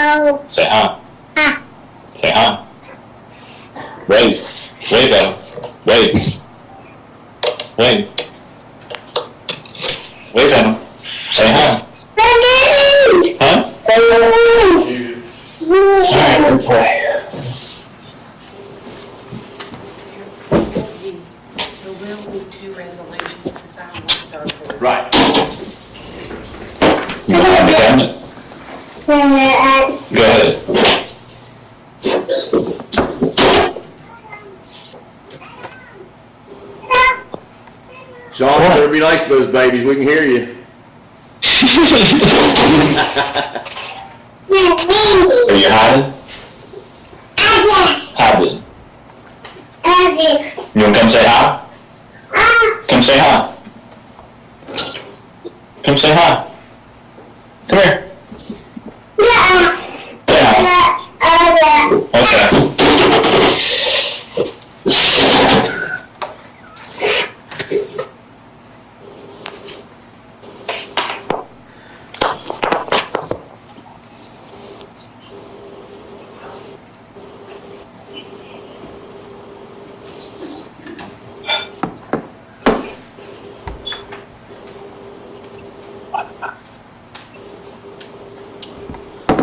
Oh. Say hi. Ah. Say hi. Wave. Wave at him. Wave. Wave. Wave at him. Say hi. Huh? Alright, good boy. There will be 2 resolutions to sign on the third reading. Right. You want to have the cabinet? Go ahead. Sean, better be nice to those babies. We can hear you. Are you hiding? Hiding. You want to come say hi? Come say hi. Come say hi. Come here. Say hi. Okay.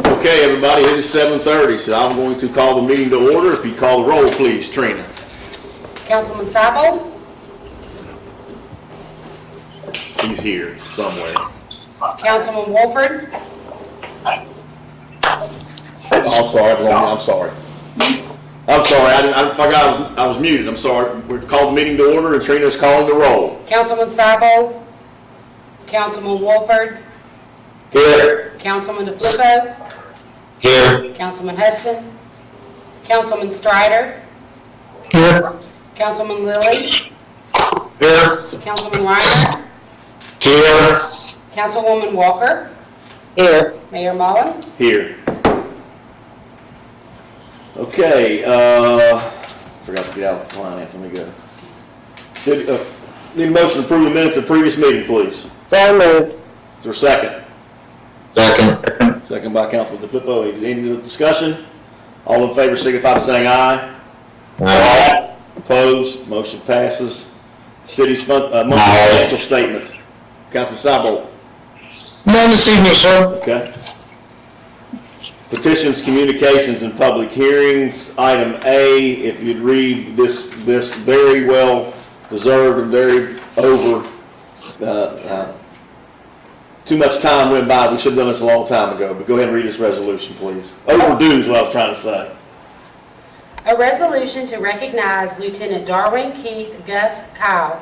Okay, everybody, it is 7:30, so I'm going to call the meeting to order. If you call the roll, please, Trina. Councilman Cyble, He's here somewhere. Councilman Wolford, I'm sorry, I'm sorry. I'm sorry, I forgot I was muted. I'm sorry. We're called the meeting to order, and Trina's calling the roll. Councilman Cyble, Councilman Wolford, Here. Councilman DeFlippo, Here. Councilman Hudson, Councilman Strider, Here. Councilman Lilly, Here. Councilman Reiner, Here. Councilwoman Walker, Here. Mayor Mullins. Here. Okay, forgot to get out of finance. Let me go. City, need a motion to approve the minutes of the previous meeting, please. So moved. Is there a second? Second. Second by Councilman DeFlippo. Any discussion? All in favor signify by saying aye. Aye. Opposed? Motion passes. City's monthly Aye. financial statement. Councilman Cyble. None this evening, sir. Okay. Petitions, communications, and public hearings. Item A, if you'd read this very well deserved and very over, too much time went by. We should have done this a long time ago, but go ahead and read this resolution, please. Overdue is what I was trying to say. A resolution to recognize Lieutenant Darwin Keith Gus Kyle,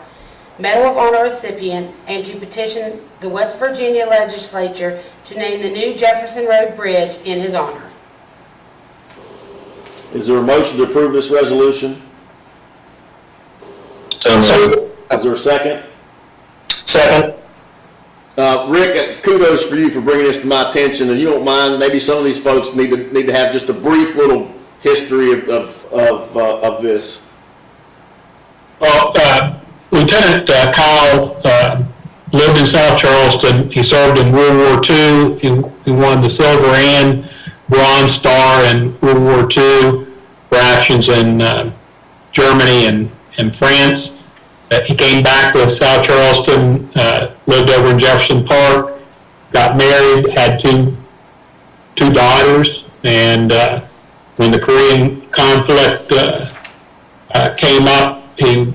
Medal of Honor recipient, and to petition the West Virginia Legislature to name the new Jefferson Road Bridge in his honor. Is there a motion to approve this resolution? Is there a second? Second. Rick, kudos for you for bringing this to my attention, and you don't mind, maybe some of these folks need to have just a brief little history of this. Well, Lieutenant Kyle lived in South Charleston. He served in World War II. He won the Silver and Bronze Star in World War II for actions in Germany and France. He came back to South Charleston, lived over in Jefferson Park, got married, had two daughters, and when the Korean conflict came up, he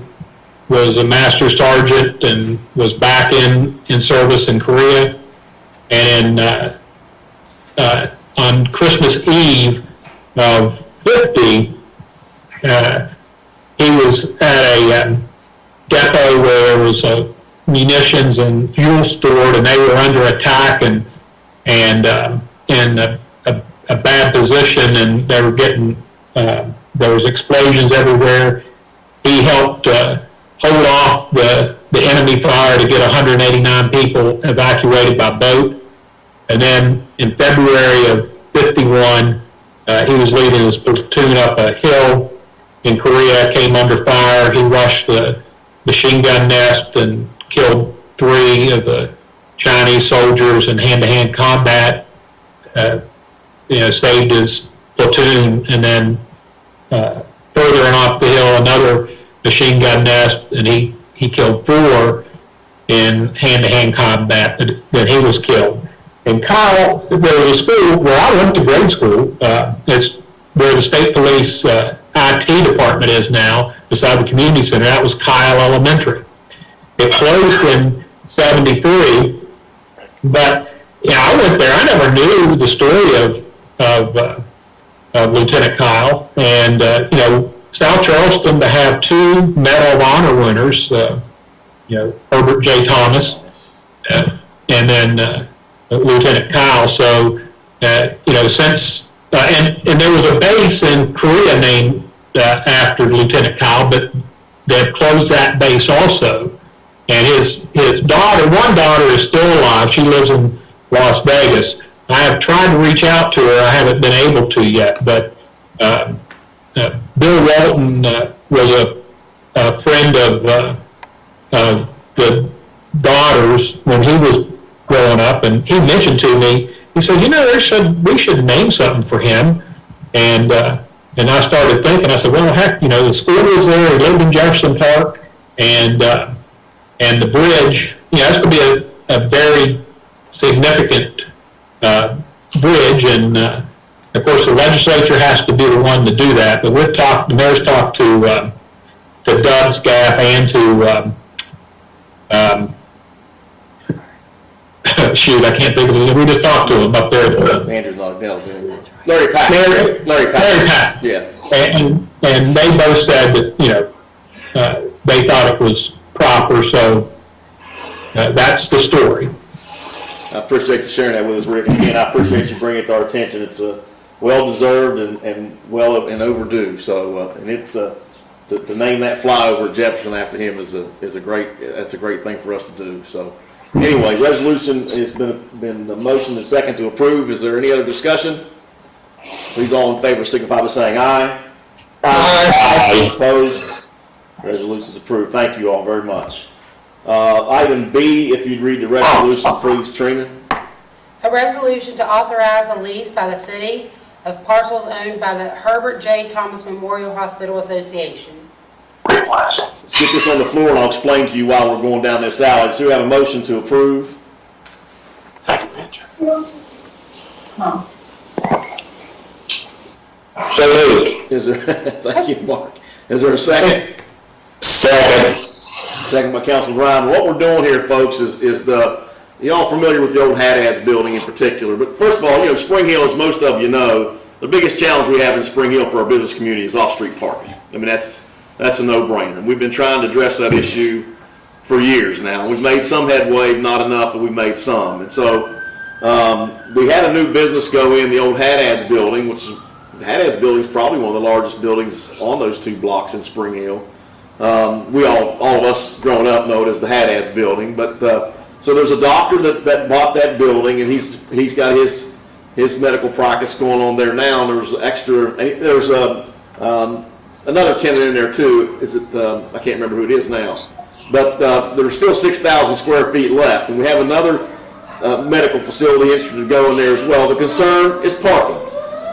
was a master sergeant and was back in service in Korea. And on Christmas Eve of 50, he was at a depot where there was a munitions and fuel stored, and they were under attack and in a bad position, and they were getting there was explosions everywhere. He helped hold off the enemy fire to get 189 people evacuated by boat. And then in February of 51, he was leading his platoon up a hill in Korea, came under fire. He rushed the machine gun nest and killed 3 of the Chinese soldiers in hand-to-hand combat. saved his platoon, and then further and off the hill, another machine gun nest, and he killed 4 in hand-to-hand combat that he was killed. And Kyle, there was a school where I went to grade school. It's where the state police IT department is now, beside the community center. That was Kyle Elementary. It closed in '73, but I went there. I never knew the story of Lieutenant Kyle, and South Charleston to have 2 Medal of Honor winners, Herbert J. Thomas, and then Lieutenant Kyle. So, since, and there was a base in Korea named after Lieutenant Kyle, but they've closed that base also. And his daughter, one daughter is still alive. She lives in Las Vegas. I have tried to reach out to her. I haven't been able to yet, but Bill Walton was a friend of the daughter's when he was growing up, and he mentioned to me, he said, we should name something for him. And I started thinking, I said, well, heck, the school was there, he lived in Jefferson Park, and the bridge, that's going to be a very significant bridge, and of course the legislature has to be the one to do that, but the mayor's talked to Doug Scaff and to shoot, I can't think of it. We just talked to him up there. Andrew's not available. Larry Pack. Larry Pack. Yeah. And they both said that, they thought it was proper, so that's the story. I appreciate you sharing that with us, Rick. And again, I appreciate you bringing it to our attention. It's well-deserved and well and overdue. So, and it's to name that flyover at Jefferson after him is a great thing for us to do. So, anyway, resolution has been the motion and second to approve. Is there any other discussion? Please, all in favor, signify by saying aye. Aye. Opposed? Resolution is approved. Thank you all very much. Item B, if you'd read the resolution, please, Trina. A resolution to authorize a lease by the city of parcels owned by the Herbert J. Thomas Memorial Hospital Association. Let's get this on the floor and I'll explain to you why we're going down this alley. So we have a motion to approve. Take a picture. So moved. Is there, thank you, Mark. Is there a second? Second. Second by Councilman Ryan. What we're doing here, folks, is you all familiar with the old Haddad's building in particular. But first of all, Spring Hill, as most of you know, the biggest challenge we have in Spring Hill for our business community is off-street parking. I mean, that's a no-brainer. And we've been trying to address that issue for years now. We've made some headway, not enough, but we've made some. And so we had a new business go in the old Haddad's building, which the Haddad's building is probably one of the largest buildings on those 2 blocks in Spring Hill. We all of us growing up know it as the Haddad's building. But so there's a doctor that bought that building, and he's got his medical practice going on there now. And there's another tenant in there too. I can't remember who it is now. But there's still 6,000 square feet left, and we have another medical facility interested to go in there as well. The concern is parking,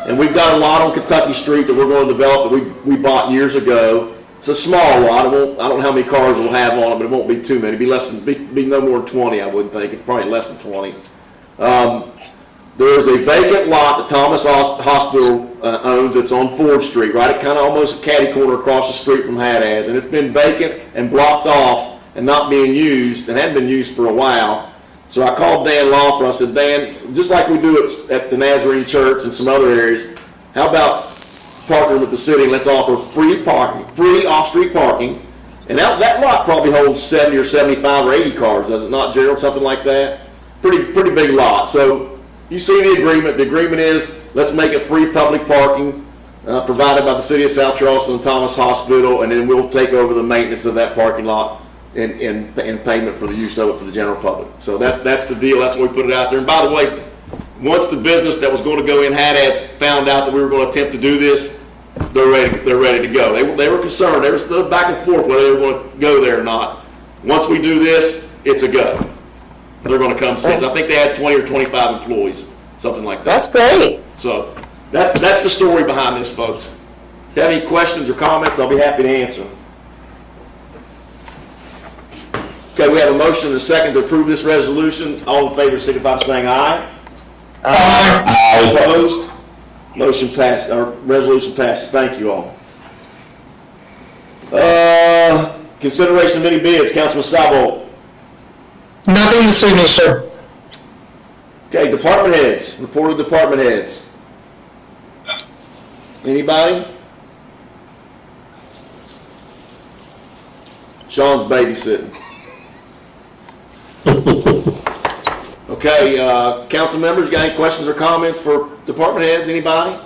and we've got a lot on Kentucky Street that we're going to develop that we bought years ago. It's a small lot. I don't know how many cars we'll have on it, but it won't be too many. It'd be no more than 20, I wouldn't think. It's probably less than 20. There is a vacant lot that Thomas Hospital owns. It's on Ford Street, right? It kind of almost a catty corner across the street from Haddad's, and it's been vacant and blocked off and not being used, and hadn't been used for a while. So I called Dan Lawford. I said, Dan, just like we do at the Nazarene Church and some other areas, how about partnering with the city and let's offer free off-street parking. And that lot probably holds 70 or 75 or 80 cars, does it not, Gerald? Something like that? Pretty big lot. So you see the agreement. The agreement is let's make it free public parking provided by the city of South Charleston and Thomas Hospital, and then we'll take over the maintenance of that parking lot in payment for the use of it for the general public. So that's the deal. That's why we put it out there. And by the way, once the business that was going to go in Haddad's found out that we were going to attempt to do this, they're ready to go. They were concerned. There was back and forth whether they were going to go there or not. Once we do this, it's a go. They're going to come see us. I think they had 20 or 25 employees. something like that. That's great. So that's the story behind this, folks. If you have any questions or comments, I'll be happy to answer them. Okay, we have a motion and a second to approve this resolution. All in favor, signify by saying aye. Aye. Opposed? Motion passed, or resolution passes. Thank you all. Consideration of any bids, Councilman Sabo. Nothing this evening, sir. Okay, department heads, report of department heads. Anybody? Sean's babysitting. Okay, council members, got any questions or comments for department heads, anybody?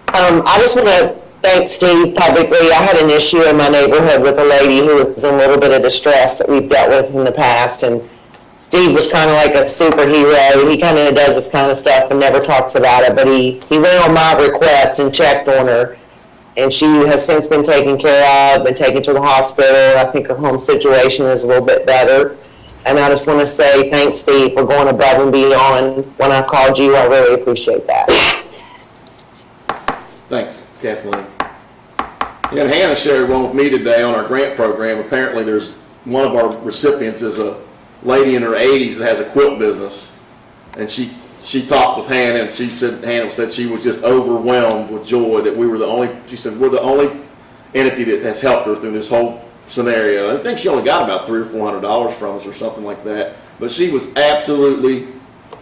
I just want to thank Steve publicly. I had an issue in my neighborhood with a lady who was in a little bit of distress that we've dealt with in the past, and Steve was kind of like a superhero. He kind of does this kind of stuff and never talks about it, but he went on my request and checked on her, and she has since been taken care of, been taken to the hospital. I think her home situation is a little bit better. And I just want to say thanks, Steve, for going above and beyond. When I called you, I really appreciate that. Thanks, Kathleen. And Hannah shared one with me today on our grant program. Apparently there's one of our recipients is a lady in her 80s that has a quilt business. And she talked with Hannah, and Hannah said she was just overwhelmed with joy that we were she said, we're the only entity that has helped her through this whole scenario. I think she only got about $300 or $400 from us or something like that. But she was absolutely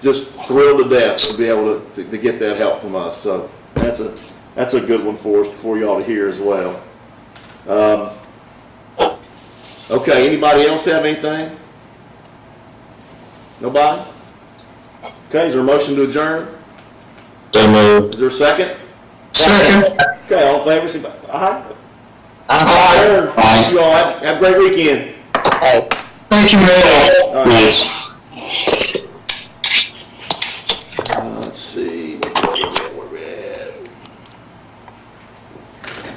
just thrilled to death to be able to get that help from us. So that's a good one for us, for you all to hear as well. Okay, anybody else have anything? Nobody? Okay, is there a motion to adjourn? So moved. Is there a second? Second. Okay, all in favor, say aye. Aye. Thank you all. Have a great weekend. Hey. Thank you, Mayor. All right. Nice. Let's see. Where we at?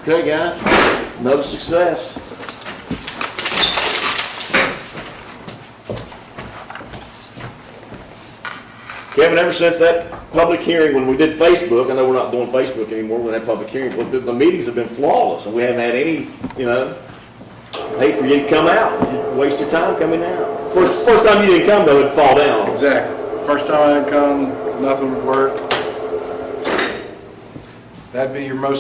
Okay, guys. Another success. Kevin, ever since that public hearing, when we did Facebook, I know we're not doing Facebook anymore, when that public hearing, but the meetings have been flawless, and we haven't had any, I hate for you to come out, you waste your time coming out. First time you didn't come, though, it'd fall down. Exactly. First time I didn't come, nothing would work. That'd be your most